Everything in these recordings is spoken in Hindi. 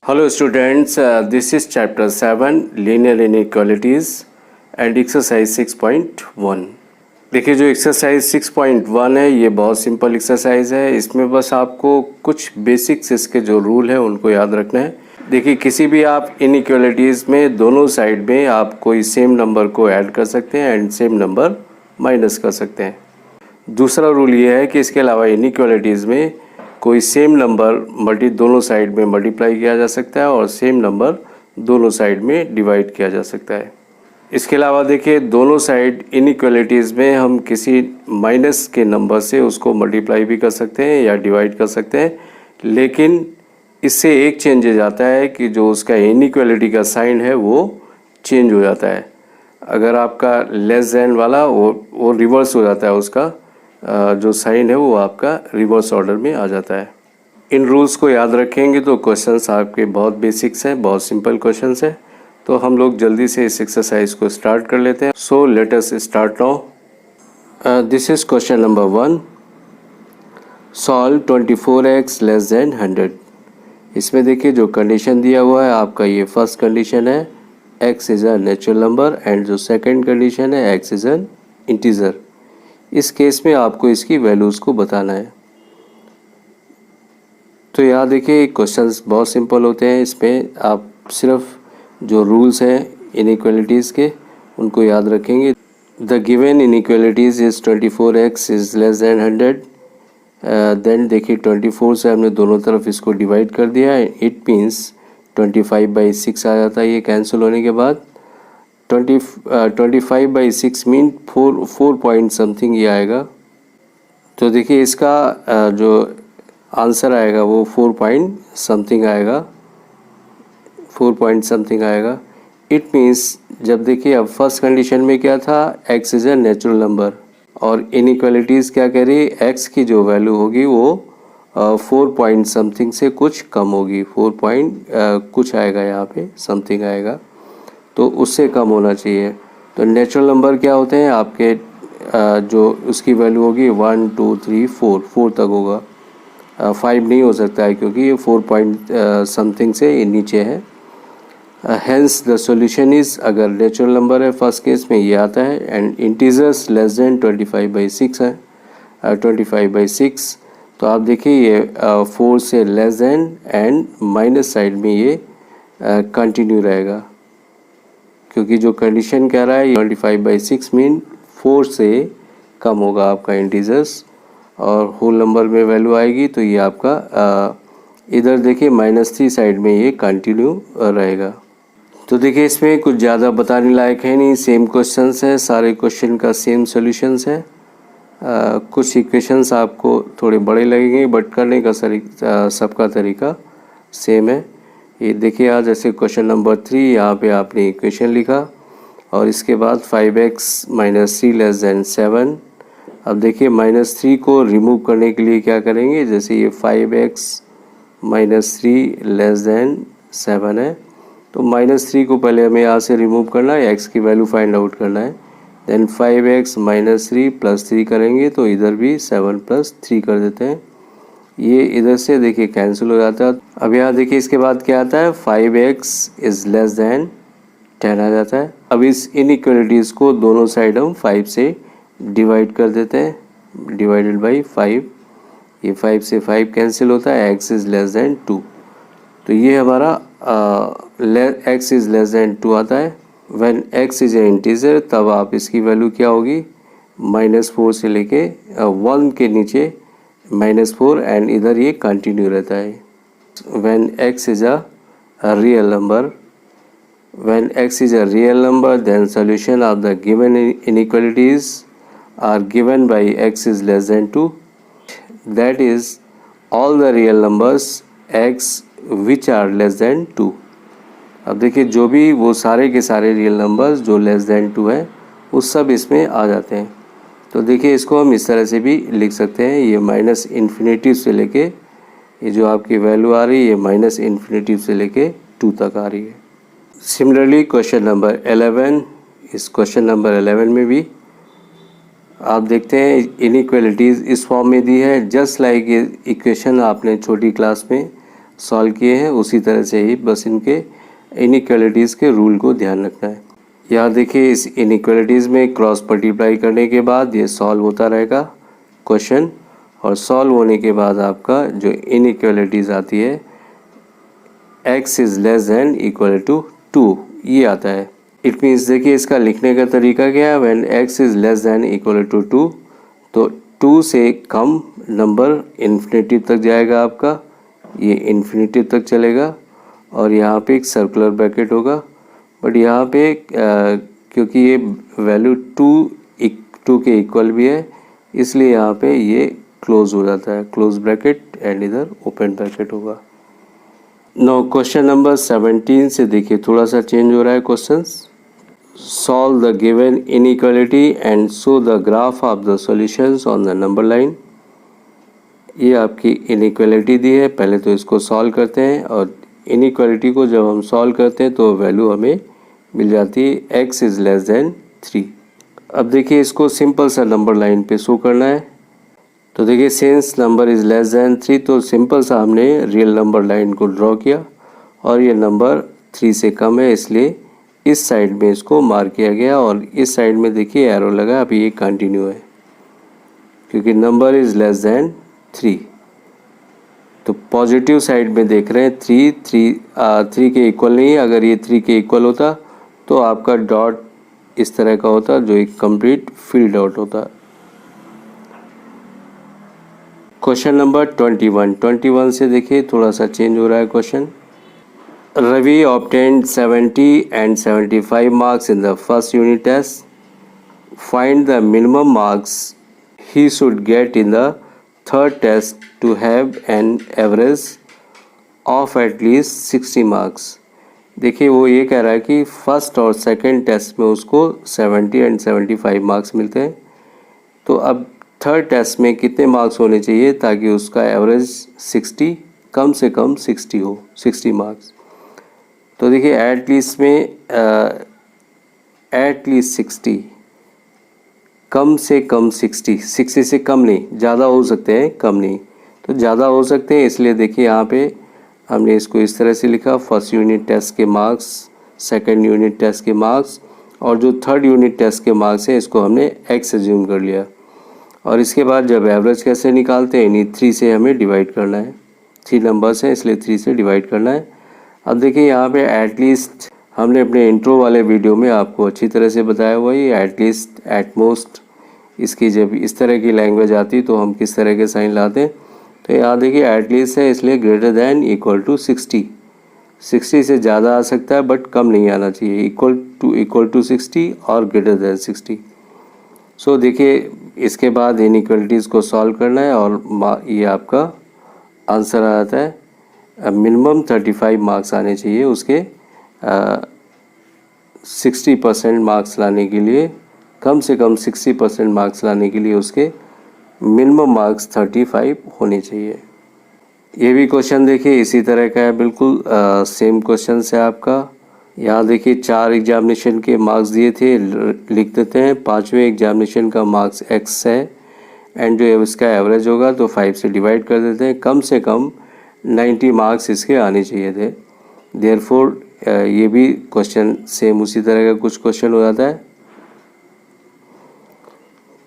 Hello students, this is chapter 7 linear inequalities and exercise 6.1। देखिए जो एक्सरसाइज 6.1 है ये बहुत सिंपल एक्सरसाइज है। इसमें बस आपको कुछ बेसिक्स इसके जो रूल है उनको याद रखना है। देखिए किसी भी आप इनइक्वालिटीज़ में दोनों साइड में आप कोई सेम नंबर को ऐड कर सकते हैं एंड सेम नंबर माइनस कर सकते हैं। दूसरा रूल ये है कि इसके अलावा इनइक्वालिटीज़ में कोई सेम नंबर दोनों साइड में मल्टीप्लाई किया जा सकता है और सेम नंबर दोनों साइड में डिवाइड किया जा सकता है। इसके अलावा देखिए दोनों साइड इनइक्वालिटीज़ में हम किसी माइनस के नंबर से उसको मल्टीप्लाई भी कर सकते हैं या डिवाइड कर सकते हैं, लेकिन इससे एक चेंजेज आता है कि जो उसका इनइक्वालिटी का साइन है वो चेंज हो जाता है। अगर आपका लेस देन वाला वो रिवर्स हो जाता है, उसका जो साइन है वो आपका रिवर्स ऑर्डर में आ जाता है। इन रूल्स को याद रखेंगे तो क्वेश्चंस आपके बहुत बेसिक्स हैं, बहुत सिंपल क्वेश्चंस हैं। तो हम लोग जल्दी से इस एक्सरसाइज को स्टार्ट कर लेते हैं। So let us start now. This is question number 1। Solve 24x less than 100। इसमें देखिए जो कंडीशन दिया हुआ है आपका, ये फर्स्ट कंडीशन है x is a natural number and जो सेकंड कंडीशन है x इज़ एन इंटीजर। इस केस में आपको इसकी वैल्यूज़ को बताना है। तो यहाँ देखिए क्वेश्चंस बहुत सिंपल होते हैं। इसमें आप सिर्फ जो रूल्स हैं इनइक्वालिटीज़ के उनको याद रखेंगे। The given inequalities is 24x is less than 100। Then देखिए 24 से हमने दोनों तरफ इसको डिवाइड कर दिया है। इट मीन्स 25/6 आ जाता है ये कैंसिल होने के बाद। 25/6 मीन 4 पॉइंट समथिंग ये आएगा। तो देखिए इसका जो आंसर आएगा वो 4 पॉइंट समथिंग आएगा, 4 पॉइंट समथिंग आएगा। इट मीन्स जब देखिए अब फर्स्ट कंडीशन में क्या था, x is a natural number और इनइक्वालिटीज़ क्या कह रही है, x की जो वैल्यू होगी वो 4 पॉइंट समथिंग से कुछ कम होगी। 4 पॉइंट कुछ आएगा, यहाँ पे समथिंग आएगा, तो उससे कम होना चाहिए। तो नेचुरल नंबर क्या होते हैं आपके, जो उसकी वैल्यू होगी 1 2 3 4 तक होगा। 5 नहीं हो सकता है क्योंकि ये 4 पॉइंट समथिंग से नीचे है। हेंस द सॉल्यूशन इज़, अगर नेचुरल नंबर है फर्स्ट केस में ये आता है एंड इंटीजर्स लेस देन 25/6 है, 25/6। तो आप देखिए ये 4 से less than and minus side में ये कंटिन्यू रहेगा, क्योंकि जो कंडीशन कह रहा है 25/6 मीन 4 से कम होगा आपका इंटीजर्स और होल नंबर में वैल्यू आएगी। तो ये आपका इधर देखिए -3 साइड में ये कंटिन्यू रहेगा। तो देखिए इसमें कुछ ज़्यादा बताने लायक है नहीं, सेम क्वेश्चंस है, सारे क्वेश्चन का सेम सॉल्यूशंस है। कुछ इक्वेशंस आपको थोड़े बड़े लगेंगे बट करने का सबका तरीका सेम है। ये देखिए आज जैसे क्वेश्चन नंबर 3, यहाँ पे आपने इक्वेशन लिखा और इसके बाद 5x - 3 लेस देन 7। अब देखिए -3 को रिमूव करने के लिए क्या करेंगे, जैसे ये 5x - 3 लेस देन 7 है, तो -3 को पहले हमें यहाँ से रिमूव करना है, x की वैल्यू फाइंड आउट करना है। देन 5x - 3 + 3 करेंगे तो इधर भी 7 + 3 कर देते हैं। ये इधर से देखिए कैंसिल हो जाता है। अब यहाँ देखिए इसके बाद क्या आता है, 5x इज़ लेस देन 10 आ जाता है। अब इस इनइक्वालिटीज़ को दोनों साइड हम 5 से डिवाइड कर देते हैं, डिवाइडेड बाई 5। ये 5 से 5 कैंसिल होता है, x इज़ लेस देन 2। तो ये हमारा x इज़ लेस देन 2 आता है। When x is a integer तब आप इसकी वैल्यू क्या होगी, -4 से लेके 1 के नीचे -4 एंड इधर ये कंटिन्यू रहता है। When x is a real number, when x is a real number then solution of the given inequalities are given by x is less than 2, that is all the real numbers x which are less than 2। अब देखिए जो भी वो सारे के सारे रियल नंबर्स जो लेस देन 2 है वो सब इसमें आ जाते हैं। तो देखिए इसको हम इस तरह से भी लिख सकते हैं, ये -∞ से लेके ये जो आपकी वैल्यू आ रही है -∞ से लेके 2 तक आ रही है। सिमिलरली क्वेश्चन नंबर 11, इस क्वेश्चन नंबर 11 में भी आप देखते हैं इनइक्वालिटीज़ इस फॉर्म में दी है, जस्ट लाइक ये इक्वेशन आपने छोटी क्लास में सॉल्व किए हैं उसी तरह से ही बस इनके इनइक्वालिटीज़ के रूल को ध्यान रखना है। यहाँ देखिए इस इनइक्वालिटीज़ में क्रॉस मल्टीप्लाई करने के बाद ये सॉल्व होता रहेगा क्वेश्चन, और सॉल्व होने के बाद आपका जो इनइक्वालिटीज़ आती है x is less than equal to 2 ये आता है। इट मीन्स देखिए इसका लिखने का तरीका क्या है, when x is less than equal to 2 तो 2 से कम नंबर इन्फिनिटी तक जाएगा आपका, ये इन्फिनिटी तक चलेगा और यहाँ पे एक सर्कुलर ब्रैकेट होगा। बट यहाँ पे क्योंकि ये वैल्यू 2 के इक्वल भी है इसलिए यहाँ पे ये क्लोज हो जाता है, क्लोज ब्रैकेट एंड इधर ओपन ब्रैकेट होगा। नो क्वेश्चन नंबर 17 से देखिए थोड़ा सा चेंज हो रहा है questions. Solve the given inequality and show the graph of the solutions on the number line. ये आपकी इनइक्वालिटी दी है, पहले तो इसको सॉल्व करते हैं और इनइक्वालिटी को जब हम सॉल्व करते हैं तो वैल्यू हमें मिल जाती है x इज़ लेस दैन 3। अब देखिए इसको सिंपल सा नंबर लाइन पे शो करना है। तो देखिए since number is less then 3 तो सिंपल सा हमने रियल नंबर लाइन को ड्रॉ किया और ये नंबर 3 से कम है इसलिए इस साइड में इसको मार्क किया गया और इस साइड में देखिए एरो लगा, अभी ये कंटिन्यू है क्योंकि नंबर इज़ लेस दैन 3। तो पॉजिटिव साइड में देख रहे हैं 3 के इक्वल नहीं है। अगर ये 3 के इक्वल होता तो आपका डॉट इस तरह का होता जो एक कंप्लीट फिल डॉट होता। क्वेश्चन नंबर 21 से देखिए थोड़ा सा चेंज हो रहा है question. Ravi obtained 70 and 75 marks in the first unit test, find the minimum marks he should get in the third test to have an average of at least 60 marks। देखिए वो ये कह रहा है कि फर्स्ट और सेकंड टेस्ट में उसको 70 and 75 मार्क्स मिलते हैं, तो अब थर्ड टेस्ट में कितने मार्क्स होने चाहिए ताकि उसका एवरेज 60 कम से कम 60 हो, 60 मार्क्स। तो देखिए एट लीस्ट में एट लीस्ट 60, कम से कम 60 से कम नहीं, ज़्यादा हो सकते हैं कम नहीं, तो ज़्यादा हो सकते हैं इसलिए देखिए यहाँ पे हमने इसको इस तरह से लिखा, फर्स्ट यूनिट टेस्ट के मार्क्स, सेकंड यूनिट टेस्ट के मार्क्स और जो थर्ड यूनिट टेस्ट के मार्क्स हैं इसको हमने x एज्यूम कर लिया। और इसके बाद जब एवरेज कैसे निकालते हैं, यानी 3 से हमें डिवाइड करना है, 3 नंबर्स हैं इसलिए 3 से डिवाइड करना है। अब देखिए यहाँ पे एटलीस्ट हमने अपने इंट्रो वाले वीडियो में आपको अच्छी तरह से बताया हुआ है, एटलीस्ट एट मोस्ट इसकी जब इस तरह की लैंग्वेज आती तो हम किस तरह के साइन लाते हैं। तो यहाँ देखिए एटलीस्ट है इसलिए ग्रेटर दैन इक्वल टू 60 से ज़्यादा आ सकता है बट कम नहीं आना चाहिए, इक्वल टू 60 और ग्रेटर दैन 60। सो देखिए इसके बाद इनइक्वालिटीज़ को सॉल्व करना है और ये आपका आंसर आ जाता है। मिनिमम 35 मार्क्स आने चाहिए उसके 60% मार्क्स लाने के लिए, कम से कम 60% मार्क्स लाने के लिए उसके मिनिमम मार्क्स 35 होने चाहिए। ये भी क्वेश्चन देखिए इसी तरह का है, बिल्कुल सेम क्वेश्चन है आपका। यहाँ देखिए 4 एग्जामिनेशन के मार्क्स दिए थे, लिख देते हैं। 5वें एग्जामिनेशन का मार्क्स x है एंड जो है उसका एवरेज होगा तो 5 से डिवाइड कर देते हैं। कम से कम 90 मार्क्स इसके आने चाहिए थे। देयरफॉर ये भी क्वेश्चन सेम उसी तरह का कुछ क्वेश्चन हो जाता है।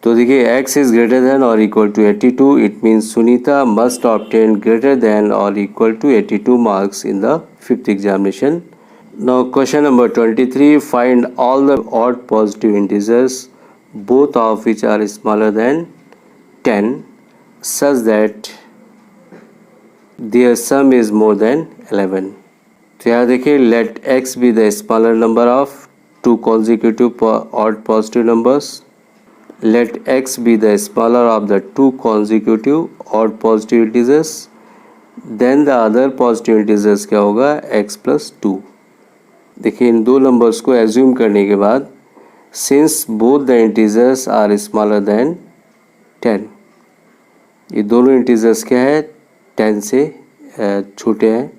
तो देखिए x इज़ ग्रेटर दैन और equal to 82, it means Sunita must obtain greater than और equal to 82 marks in the 5th examination. Now question number 23, find all the odd positive integers both of which are smaller than 10 such that their sum is more than 11। तो यहाँ देखिए let x be the smaller number of 2 consecutive odd positive numbers, let x be the smaller of the 2 consecutive odd positive integers, then the other positive integers क्या होगा x plus 2। देखिए इन दो नंबर्स को एज्यूम करने के बाद since both the integers are smaller than 10, ये दोनों इंटीजर्स क्या है 10 से छोटे हैं,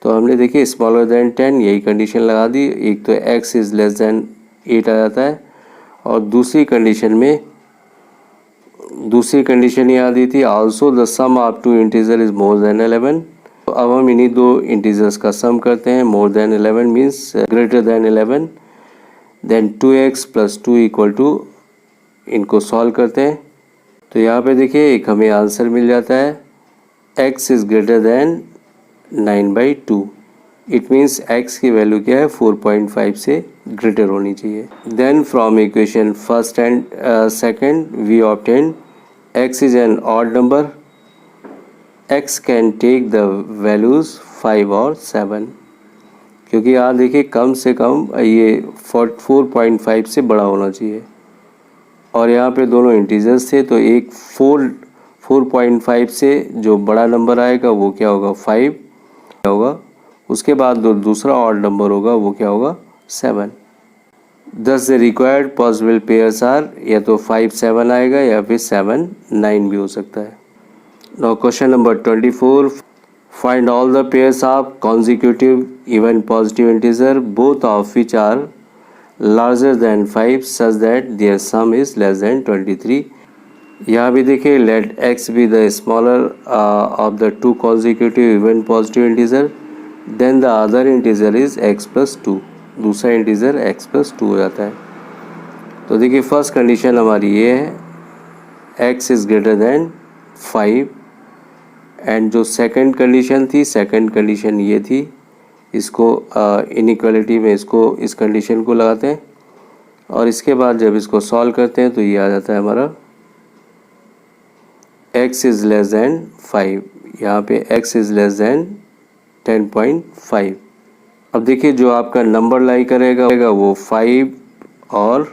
तो हमने देखिए स्मॉलर दैन 10 यही कंडीशन लगा दी। एक तो x इज़ लेस दैन 8 आ जाता है और दूसरी कंडीशन ये आ दी थी also the sum of 2 integer is more than 11। तो अब हम इन्हीं दो इंटीजर्स का सम करते हैं। More than 11 means greater than 11, then 2x plus 2 equal to, इनको सॉल्व करते हैं। तो यहाँ पे देखिए एक हमें आंसर मिल जाता है, x is greater than 9/2। It means x की वैल्यू क्या है, 4.5 से ग्रेटर होनी चाहिए। Then from equation first and second we obtain x is an odd number, x can take the values 5 और 7, क्योंकि यहाँ देखिए कम से कम ये 4.5 से बड़ा होना चाहिए और यहाँ पे दोनों इंटीजर्स थे, तो एक 4.5 से जो बड़ा नंबर आएगा वो क्या होगा, 5 होगा। उसके बाद दूसरा ऑड नंबर होगा वो क्या होगा, 7। Thus the required possible pairs are, या तो 5 7 आएगा या फिर 7 9 भी हो सकता है। Now question number 24, find all the pairs of consecutive even positive integer both of which are larger than 5 such that their sum is less than 23। यहाँ भी देखिए let x be the smaller of the two consecutive even positive integer, then the other integer is x plus 2, दूसरा इंटीजर x प्लस 2 हो जाता है। तो देखिए फर्स्ट कंडीशन हमारी ये है, x is greater then 5, and जो सेकंड कंडीशन थी, सेकंड कंडीशन ये थी, इसको इनइक्वालिटी में इसको इस कंडीशन को लगाते हैं और इसके बाद जब इसको सॉल्व करते हैं तो ये आ जाता है हमारा x इज़ लेस देन 5, यहाँ पे x इज़ लेस देन 10.5। अब देखिए जो आपका नंबर लाई करेगा वो 5 और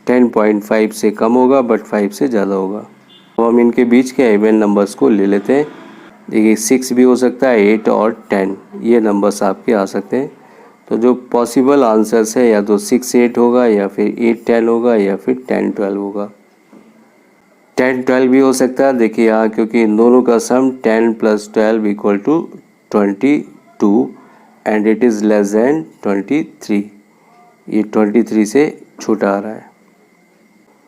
10.5 से कम होगा बट 5 से ज़्यादा होगा। तो हम इनके बीच के इवन नंबर्स को ले लेते हैं। देखिए 6 भी हो सकता है, 8 और 10 ये नंबर्स आपके आ सकते हैं। तो जो पॉसिबल आंसर्स है या तो 6 8 होगा या फिर 8 10 होगा या फिर 10 12 होगा। 10 12 भी हो सकता है, देखिए यहाँ क्योंकि इन दोनों का sum 10 plus 12 equal to 22 and it is less than 23, ये 23 से छोटा आ रहा है।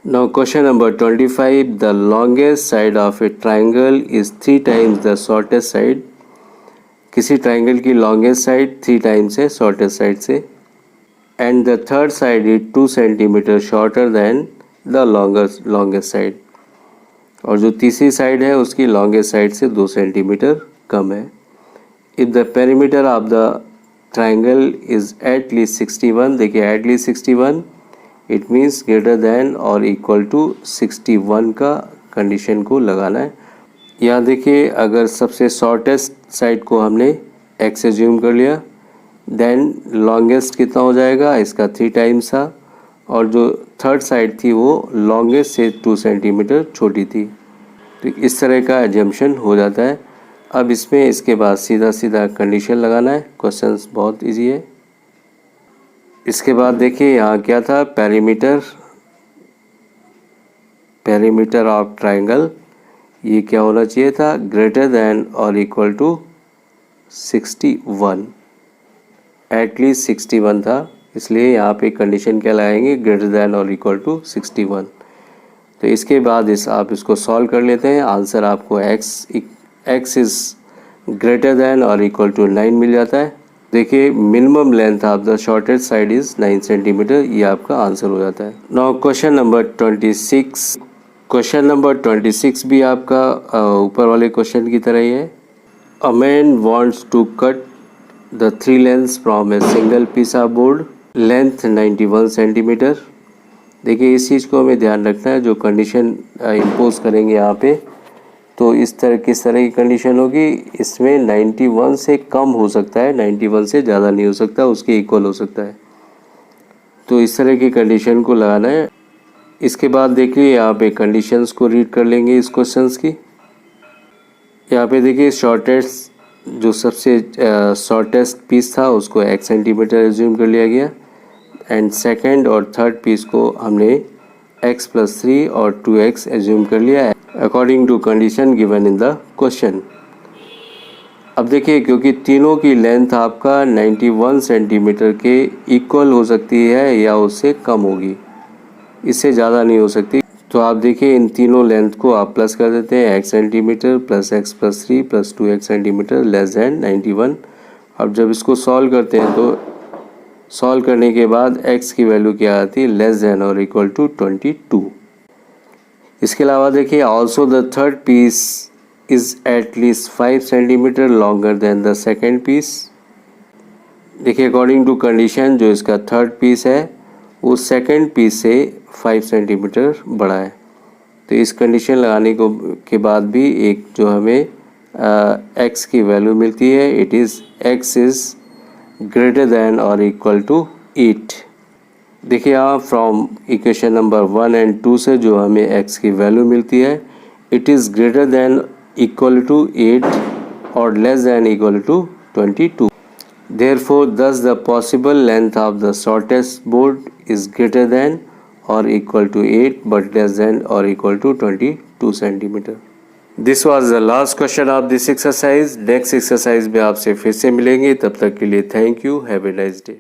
Now question number 25, the longest side of a triangle is 3 times the shortest side. किसी ट्राइंगल की लॉन्गेस्ट साइड 3 टाइम्स है शॉर्टेस्ट साइड से, and the third side is 2 centimetre shorter than the longest side, और जो तीसरी साइड है उसकी लॉन्गेस्ट साइड से 2 सेंटीमीटर कम है। If the perimeter of the triangle is at least 61, देखिए at least 61 it means greater then और इक्वल टू 61 का कंडीशन को लगाना है। यहाँ देखिए अगर सबसे शॉर्टेस्ट साइड को हमने x एज्यूम कर लिया, देन लॉन्गेस्ट कितना हो जाएगा, इसका 3 टाइम्स था, और जो थर्ड साइड थी वो लॉन्गेस्ट से 2 सेंटीमीटर छोटी थी। तो इस तरह का एजम्पशन हो जाता है। अब इसमें इसके बाद सीधा सीधा कंडीशन लगाना है। क्वेश्चंस बहुत इजी है। इसके बाद देखिए यहाँ क्या था, पेरीमीटर ऑफ ट्राइंगल, ये क्या होना चाहिए था, ग्रेटर देन और इक्वल टू 61, एटलीस्ट 61 था, इसलिए यहाँ पे कंडीशन क्या लगाएंगे, ग्रेटर देन और इक्वल टू 61। तो इसके बाद आप इसको सॉल्व कर लेते हैं। आंसर आपको x इज़ ग्रेटर देन और इक्वल टू 9 मिल जाता है। देखिए minimum length of the shortest side is 9 centimetre, ये आपका आंसर हो जाता है। Now question number 26, question number 26 भी आपका ऊपर वाले क्वेश्चन की तरह ही है। A man wants to cut the 3 lengths from a single piece of board, length 91 centimetre. देखिए इस चीज़ को हमें ध्यान रखना है, जो कंडीशन इम्पोज करेंगे यहाँ पे, तो किस तरह की कंडीशन होगी, इसमें 91 से कम हो सकता है, 91 से ज़्यादा नहीं हो सकता, उसके इक्वल हो सकता है। तो इस तरह की कंडीशन को लगाना है। इसके बाद देखिए यहाँ पे कंडीशंस को रीड कर लेंगे इस क्वेश्चंस की। यहाँ पे देखिए जो सबसे शॉर्टेस्ट पीस था उसको x सेंटीमीटर एज्यूम कर लिया गया, एंड सेकंड और थर्ड पीस को हमने x प्लस 3 और 2x एज्यूम कर लिया है according to condition given in the question. अब देखिए क्योंकि तीनों की लेंथ आपका 91 सेंटीमीटर के इक्वल हो सकती है या उससे कम होगी, इससे ज़्यादा नहीं हो सकती, तो आप देखिए इन तीनों लेंथ को आप प्लस कर देते हैं, x centimetre plus x plus 3 plus 2x centimetre less than 91। अब जब इसको सॉल्व करते हैं तो सॉल्व करने के बाद x की वैल्यू क्या आती है, लेस दैन और इक्वल टू 22। इसके अलावा देखिए also the third piece is at least 5 centimetre longer than the second piece. देखिए अकॉर्डिंग टू कंडीशन जो इसका थर्ड पीस है वो सेकेंड पीस से 5 सेंटीमीटर बड़ा है। तो इस कंडीशन लगाने को के बाद भी एक जो हमें x की वैल्यू मिलती है, it is x is greater than और इक्वल टू 8। देखिए यहाँ फ्रॉम इक्वेशन नंबर 1 एंड 2 से जो हमें x की वैल्यू मिलती है, it is greater than equal to 8 और less than equal to 22। Therefore, thus the possible length of the shortest board is greater than or equal to 8 but less than or equal to 22 centimeter. This was the last question of this exercise. Next exercise में आपसे फिर से मिलेंगे, तब तक के लिए thank you. Have a nice day.